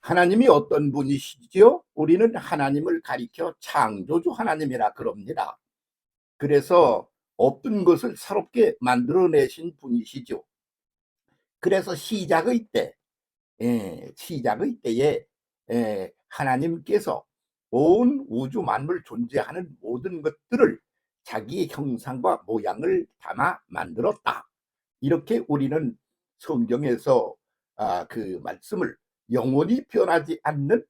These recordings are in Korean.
하나님이 어떤 분이시지요? 우리는 하나님을 가리켜 창조주 하나님이라 그럽니다. 그래서 없던 것을 새롭게 만들어내신 분이시죠. 그래서 시작의 때에 하나님께서 온 우주 만물 존재하는 모든 것들을 자기의 형상과 모양을 담아 만들었다. 이렇게 우리는 성경에서 그 말씀을 영원히 변하지 않는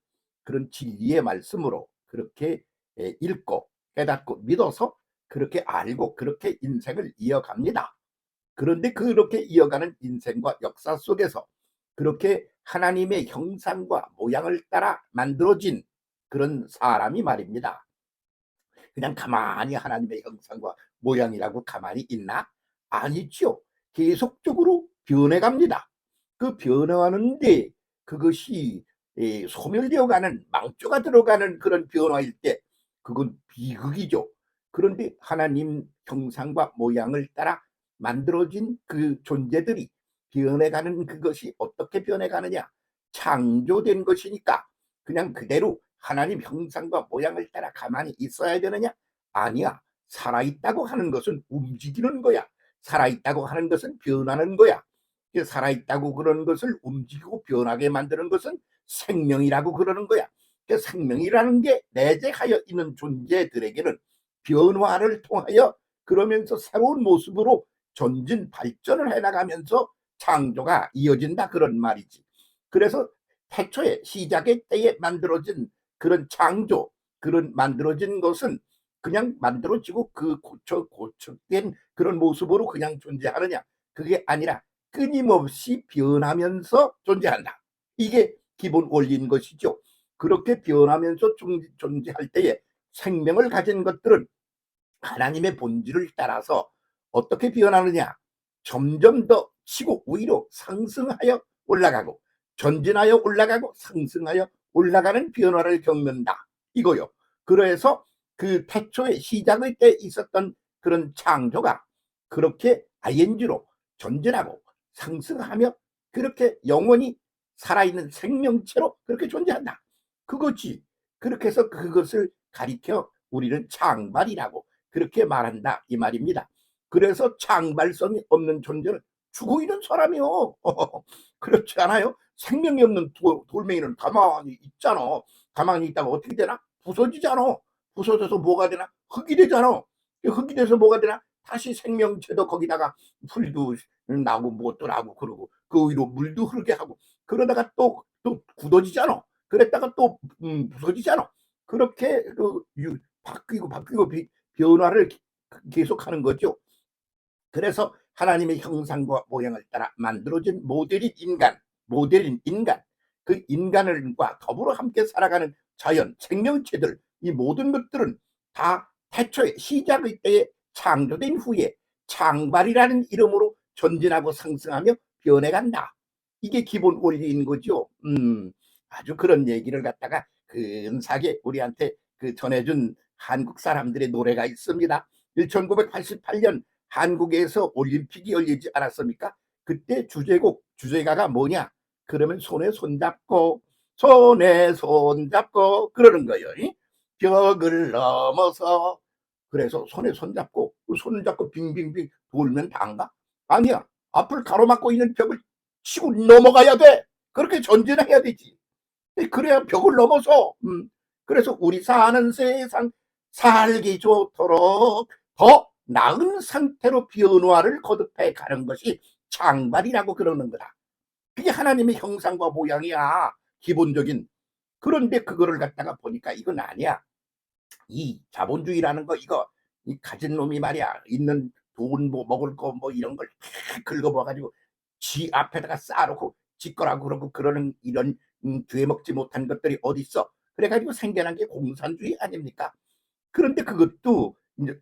그런 진리의 말씀으로 그렇게 읽고 깨닫고 믿어서 그렇게 알고 그렇게 인생을 이어갑니다. 그런데 그렇게 이어가는 인생과 역사 속에서 그렇게 하나님의 형상과 모양을 따라 만들어진 그런 사람이 말입니다. 그냥 가만히 하나님의 형상과 모양이라고 가만히 있나? 아니죠. 계속적으로 변해갑니다. 그 변화하는데 그것이 소멸되어가는 망조가 들어가는 그런 변화일 때 그건 비극이죠. 그런데 하나님 형상과 모양을 따라 만들어진 그 존재들이 변해가는 그것이 어떻게 변해가느냐? 창조된 것이니까 그냥 그대로 하나님 형상과 모양을 따라 가만히 있어야 되느냐? 아니야. 살아있다고 하는 것은 움직이는 거야. 살아있다고 하는 것은 변하는 거야. 살아있다고 그러는 것을 움직이고 변하게 만드는 것은 생명이라고 그러는 거야. 생명이라는 게 내재하여 있는 존재들에게는 변화를 통하여 그러면서 새로운 모습으로 전진 발전을 해나가면서 창조가 이어진다 그런 말이지. 그래서 태초에 시작의 때에 만들어진 그런 창조, 그런 만들어진 것은 그냥 만들어지고 그 고쳐된 그런 모습으로 그냥 존재하느냐? 그게 아니라 끊임없이 변하면서 존재한다. 이게 기본 원리인 것이죠. 그렇게 변하면서 존재할 때에 생명을 가진 것들은 하나님의 본질을 따라서 어떻게 변하느냐? 점점 더 치고 위로 상승하여 올라가고 전진하여 올라가고 상승하여 올라가는 변화를 겪는다. 이거요. 그래서 그 태초의 시작의 때 있었던 그런 창조가 그렇게 ing로 전진하고 상승하며 그렇게 영원히 살아있는 생명체로 그렇게 존재한다. 그거지. 그렇게 해서 그것을 가리켜 우리는 창발이라고 그렇게 말한다 이 말입니다. 그래서 창발성이 없는 존재는 죽어 있는 사람이요. 그렇지 않아요? 생명이 없는 돌멩이는 가만히 있잖아. 가만히 있다가 어떻게 되나? 부서지잖아. 부서져서 뭐가 되나? 흙이 되잖아. 흙이 돼서 뭐가 되나? 다시 생명체도 거기다가 풀도 나고 뭣도 나고 그러고 그 위로 물도 흐르게 하고 그러다가 또 굳어지잖아. 그랬다가 또 부서지잖아. 그렇게 바뀌고 변화를 계속하는 거죠. 그래서 하나님의 형상과 모양을 따라 만들어진 모델인 인간, 그 인간과 더불어 함께 살아가는 자연, 생명체들, 이 모든 것들은 다 태초에 시작의 때에 창조된 후에 창발이라는 이름으로 전진하고 상승하며 변해간다. 이게 기본 원리인 거죠. 아주 그런 얘기를 갖다가 근사하게 우리한테 전해준 한국 사람들의 노래가 있습니다. 1988년 한국에서 올림픽이 열리지 않았습니까? 그때 주제가가 뭐냐? 그러면 손에 손잡고 그러는 거예요. 벽을 넘어서 그래서 손잡고 빙빙빙 돌면 다인가? 아니야. 앞을 가로막고 있는 벽을 치고 넘어가야 돼. 그렇게 전진해야 되지. 그래야 벽을 넘어서 그래서 우리 사는 세상 살기 좋도록 더 나은 상태로 변화를 거듭해 가는 것이 창발이라고 그러는 거다. 그게 하나님의 형상과 모양이야. 기본적인. 그런데 그거를 갖다가 보니까 이건 아니야. 이 자본주의라는 거 이거 이 가진 놈이 말이야. 있는 돈 뭐 먹을 거 뭐 이런 걸 긁어봐 가지고 지 앞에다가 쌓아놓고 지 거라고 그러고 그러는 이런 죄 먹지 못한 것들이 어디 있어? 그래가지고 생겨난 게 공산주의 아닙니까? 그런데 그것도 이제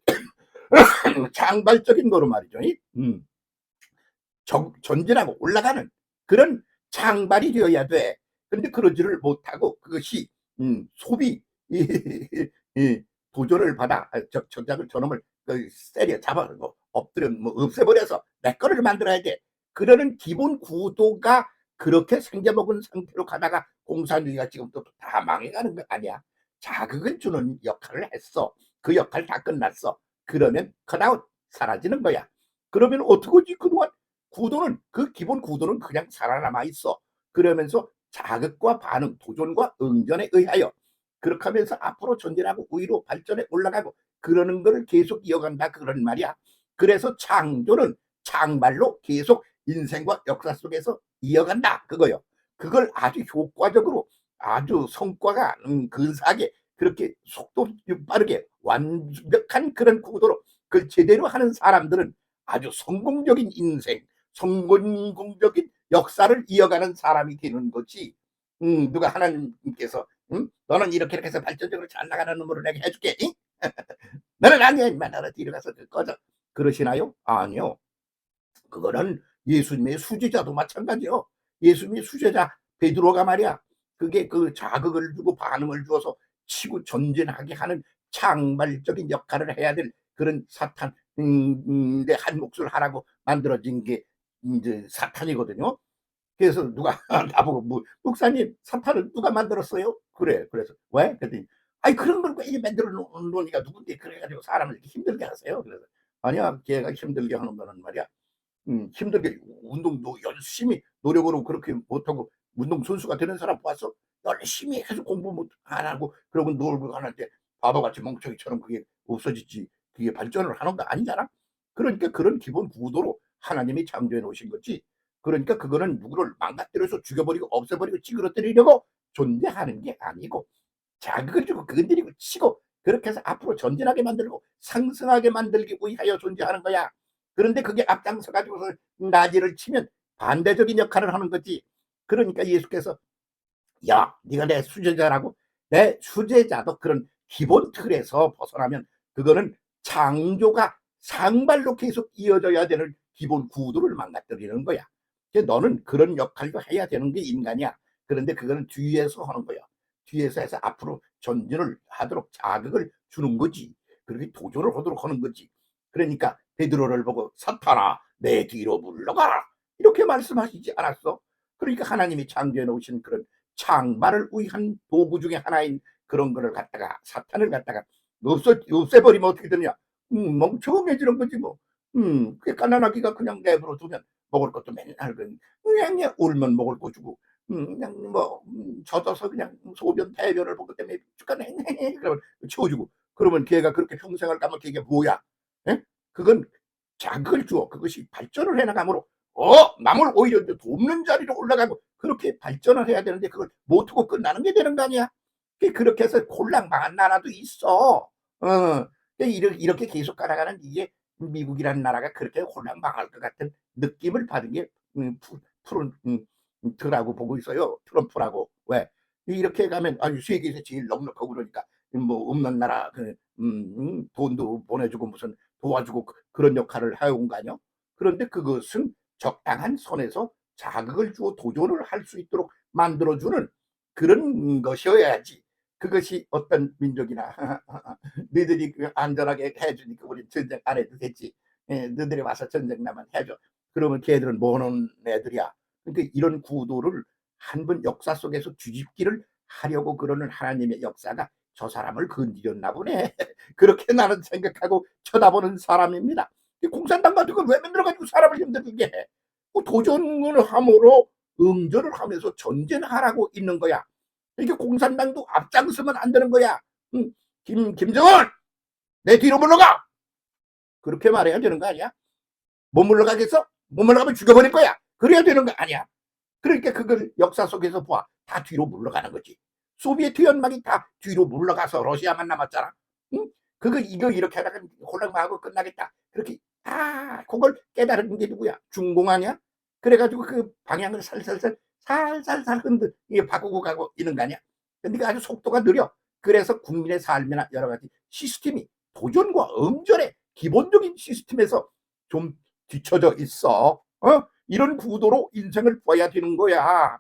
장발적인 거로 말이죠. 전진하고 올라가는 그런 장발이 되어야 돼. 근데 그러지를 못하고 그것이 소비 도전을 받아 저놈을 세려 잡아고 엎드려 뭐 없애버려서 내 거를 만들어야 돼. 그러는 기본 구도가 그렇게 생겨먹은 상태로 가다가 공산주의가 지금 또 다 망해가는 거 아니야. 자극을 주는 역할을 했어. 그 역할 다 끝났어. 그러면 컷아웃 사라지는 거야. 그러면 어떡하지? 그동안 구도는 그 기본 구도는 그냥 살아남아 있어. 그러면서 자극과 반응, 도전과 응전에 의하여 그렇게 하면서 앞으로 전진하고 위로 발전해 올라가고 그러는 거를 계속 이어간다 그런 말이야. 그래서 창조는 창발로 계속 인생과 역사 속에서 이어간다 그거요. 그걸 아주 효과적으로 아주 성과가 근사하게 그렇게 속도 빠르게 완벽한 그런 구도로 그걸 제대로 하는 사람들은 아주 성공적인 인생, 성공적인 역사를 이어가는 사람이 되는 거지. 누가 하나님께서 너는 이렇게 이렇게 해서 발전적으로 잘 나가는 놈으로 내가 해줄게. 잉? 너는 아니야 임마 너는 뒤로 가서 꺼져. 그러시나요? 아니요. 그거는 예수님의 수제자도 마찬가지요. 예수님의 수제자 베드로가 말이야. 그게 그 자극을 주고 반응을 주어서 치고 전진하게 하는 창발적인 역할을 해야 될 그런 사탄, 내 한 몫을 하라고 만들어진 게 이제 사탄이거든요. 그래서 누가 나보고 뭐 목사님 사탄을 누가 만들었어요? 그래. 그래서 왜? 그랬더니 아니 그런 걸 왜 만들어 놓으니까 누군데 그래가지고 사람을 이렇게 힘들게 하세요. 그래서 아니야 걔가 힘들게 하는 거는 말이야. 힘들게 운동도 열심히 노력으로 그렇게 못하고 운동선수가 되는 사람 봤어? 열심히 해서 공부 못 안 하고 그러고 놀고 하는데 바보같이 멍청이처럼 그게 없어지지 그게 발전을 하는 거 아니잖아. 그러니까 그런 기본 구도로 하나님이 창조해 놓으신 거지. 그러니까 그거는 누구를 망가뜨려서 죽여버리고 없애버리고 찌그러뜨리려고 존재하는 게 아니고 자극을 주고 건드리고 치고 그렇게 해서 앞으로 전진하게 만들고 상승하게 만들기 위하여 존재하는 거야. 그런데 그게 앞장서 가지고서 나지를 치면 반대적인 역할을 하는 거지. 그러니까 예수께서 야, 네가 내 수제자라고? 내 수제자도 그런 기본 틀에서 벗어나면 그거는 창조가 상발로 계속 이어져야 되는 기본 구도를 망가뜨리는 거야. 너는 그런 역할도 해야 되는 게 인간이야. 그런데 그거는 뒤에서 하는 거야. 뒤에서 해서 앞으로 전진을 하도록 자극을 주는 거지. 그렇게 도전을 하도록 하는 거지. 그러니까 베드로를 보고 사탄아 내 뒤로 물러가라 이렇게 말씀하시지 않았어? 그러니까 하나님이 창조해 놓으신 그런 창발을 위한 도구 중에 하나인 그런 거를 갖다가 사탄을 갖다가 없애버리면 어떻게 되냐? 멍청해지는 거지 뭐. 그 가난하기가 그냥 내버려 두면 먹을 것도 맨날 그냥 울면 먹을 거 주고 그냥 뭐 젖어서 그냥 소변 대변을 보기 때문에 죽겠네 그러면 치워주고 그러면 걔가 그렇게 평생을 가면 그게 뭐야? 예? 그건 자극을 주어 그것이 발전을 해나가므로 남을 오히려 돕는 자리로 올라가고 그렇게 발전을 해야 되는데 그걸 못하고 끝나는 게 되는 거 아니야? 그렇게 해서 콜랑망한 나라도 있어. 이렇게 계속 가다가는 이게 미국이라는 나라가 그렇게 홀랑망할 것 같은 느낌을 받은 게 트라고 보고 있어요. 트럼프라고. 왜? 이렇게 가면 아니 세계에서 제일 넉넉하고 그러니까 뭐 없는 나라 돈도 보내주고 무슨 도와주고 그런 역할을 해온 거 아니야? 그런데 그것은 적당한 선에서 자극을 주어 도전을 할 수 있도록 만들어주는 그런 것이어야지. 그것이 어떤 민족이나 너희들이 그 안전하게 해주니까 우리 전쟁 안 해도 됐지. 너희들이 와서 전쟁 나면 해줘. 그러면 걔들은 뭐하는 애들이야. 그러니까 이런 구도를 한 번 역사 속에서 뒤집기를 하려고 그러는 하나님의 역사가 저 사람을 건드렸나 보네. 그렇게 나는 생각하고 쳐다보는 사람입니다. 공산당 같은 걸 왜 만들어가지고 사람을 힘들게 해? 도전을 함으로 응전을 하면서 전진하라고 있는 거야. 이게 공산당도 앞장서면 안 되는 거야. 김정은 내 뒤로 물러가. 그렇게 말해야 되는 거 아니야? 못 물러가겠어? 못 물러가면 죽여버릴 거야. 그래야 되는 거 아니야? 그러니까 그걸 역사 속에서 봐. 다 뒤로 물러가는 거지. 소비에트 연맹이 다 뒤로 물러가서 러시아만 남았잖아. 응? 그거 이거 이렇게 하다가 홀랑망하고 끝나겠다. 그렇게 그걸 깨달은 게 누구야? 중공 아니야? 그래가지고 그 방향을 살살살 흔들 이게 바꾸고 가고 있는 거 아니야? 근데 그 아주 속도가 느려. 그래서 국민의 삶이나 여러 가지 시스템이 도전과 응전의 기본적인 시스템에서 좀 뒤쳐져 있어. 이런 구도로 인생을 봐야 되는 거야.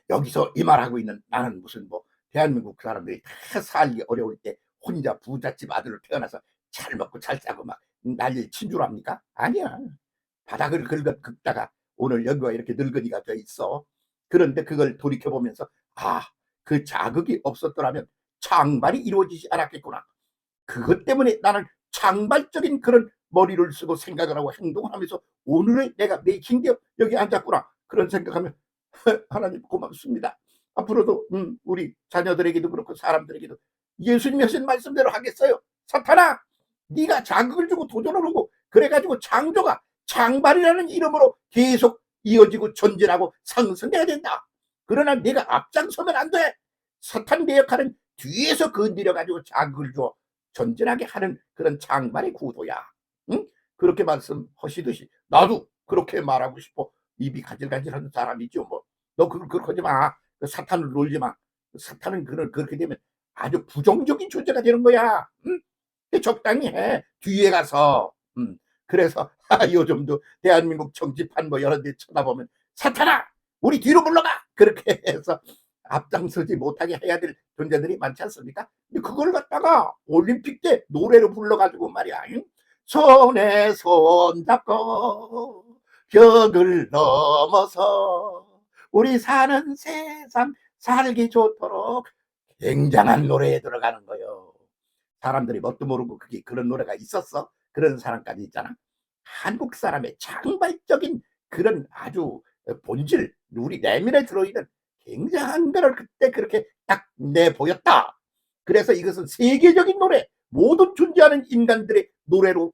여기서 이 말하고 있는 나는 무슨 뭐 대한민국 사람들이 다 살기 어려울 때 혼자 부잣집 아들로 태어나서 잘 먹고 잘 싸고 막 난리 친 줄 압니까? 아니야. 바닥을 긁다가 오늘 여기가 이렇게 늙은이가 돼 있어. 그런데 그걸 돌이켜보면서 그 자극이 없었더라면 창발이 이루어지지 않았겠구나. 그것 때문에 나는 창발적인 그런 머리를 쓰고 생각을 하고 행동을 하면서 오늘의 내가 메이킹되어 여기 앉았구나. 그런 생각하면 하나님 고맙습니다. 앞으로도 우리 자녀들에게도 그렇고 사람들에게도 예수님이 하신 말씀대로 하겠어요. 사탄아, 네가 자극을 주고 도전을 하고 그래가지고 창조가 창발이라는 이름으로 계속 이어지고 전진하고 상승해야 된다. 그러나 네가 앞장서면 안 돼. 사탄 내 역할은 뒤에서 건드려가지고 자극을 줘 전진하게 하는 그런 창발의 구도야. 응? 그렇게 말씀하시듯이 나도 그렇게 말하고 싶어. 입이 가질가질한 사람이죠. 뭐 너 그렇게 하지 마. 사탄을 놀지 마. 사탄은 그렇게 되면 아주 부정적인 존재가 되는 거야. 응? 적당히 해. 뒤에 가서. 그래서 요즘도 대한민국 정치판 뭐 여러 데 쳐다보면 사탄아 우리 뒤로 물러가 그렇게 해서 앞장서지 못하게 해야 될 존재들이 많지 않습니까? 근데 그걸 갖다가 올림픽 때 노래로 불러가지고 말이야. 응? 손에 손 잡고 벽을 넘어서 우리 사는 세상 살기 좋도록 굉장한 노래에 들어가는 거예요. 사람들이 뭣도 모르고 그게 그런 노래가 있었어? 그런 사람까지 있잖아. 한국 사람의 창발적인 그런 아주 본질, 우리 내면에 들어있는 굉장한 거를 그때 그렇게 딱 내보였다. 그래서 이것은 세계적인 노래, 모든 존재하는 인간들의 노래로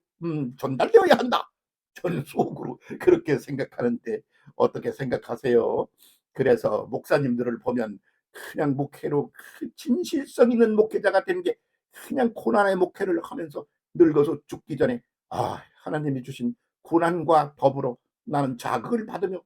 전달되어야 한다. 저는 속으로 그렇게 생각하는데 어떻게 생각하세요? 그래서 목사님들을 보면 그냥 목회로 진실성 있는 목회자가 되는 게 그냥 고난의 목회를 하면서 늙어서 죽기 전에 하나님이 주신 고난과 더불어 나는 자극을 받으며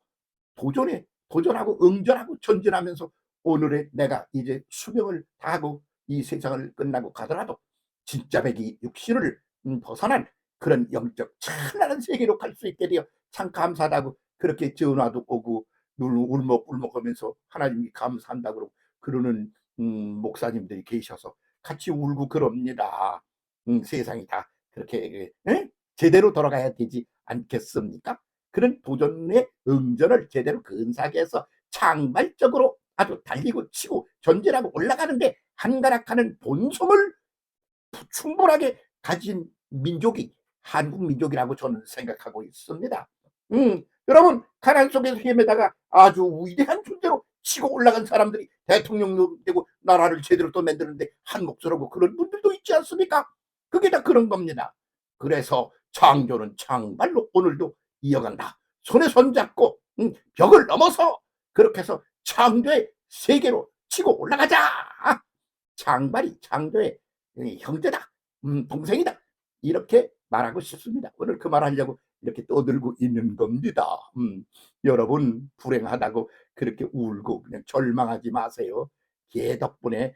도전하고 응전하고 전진하면서 오늘의 내가 이제 수명을 다하고 이 세상을 끝나고 가더라도 진짜 백이 육신을 벗어난 그런 영적 찬란한 세계로 갈 수 있게 되어 참 감사하다고 그렇게 전화도 오고 울먹울먹하면서 하나님이 감사한다고 그러는 목사님들이 계셔서 같이 울고 그럽니다. 세상이 다 그렇게 제대로 돌아가야 되지 않겠습니까? 그런 도전의 응전을 제대로 근사하게 해서 창발적으로 아주 달리고 치고 전진하고 올라가는데 한가락하는 본성을 충분하게 가진 민족이 한국 민족이라고 저는 생각하고 있습니다. 여러분 가난 속에서 헤매다가 아주 위대한 존재로 치고 올라간 사람들이 대통령도 되고 나라를 제대로 또 만드는데 한 몫을 하고 그런 분들도 있지 않습니까? 그게 다 그런 겁니다. 그래서 창조는 창발로 오늘도 이어간다. 손에 손 잡고 벽을 넘어서 그렇게 해서 창조의 세계로 치고 올라가자. 창발이 창조의 형제다. 동생이다. 이렇게 말하고 싶습니다. 오늘 그 말하려고 이렇게 떠들고 있는 겁니다. 여러분 불행하다고 그렇게 울고 그냥 절망하지 마세요. 걔 덕분에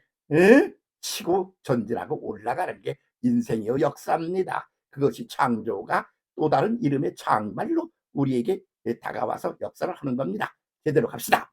치고 전진하고 올라가는 게 인생의 역사입니다. 그것이 창조가 또 다른 이름의 창발로 우리에게 다가와서 역사를 하는 겁니다. 제대로 갑시다.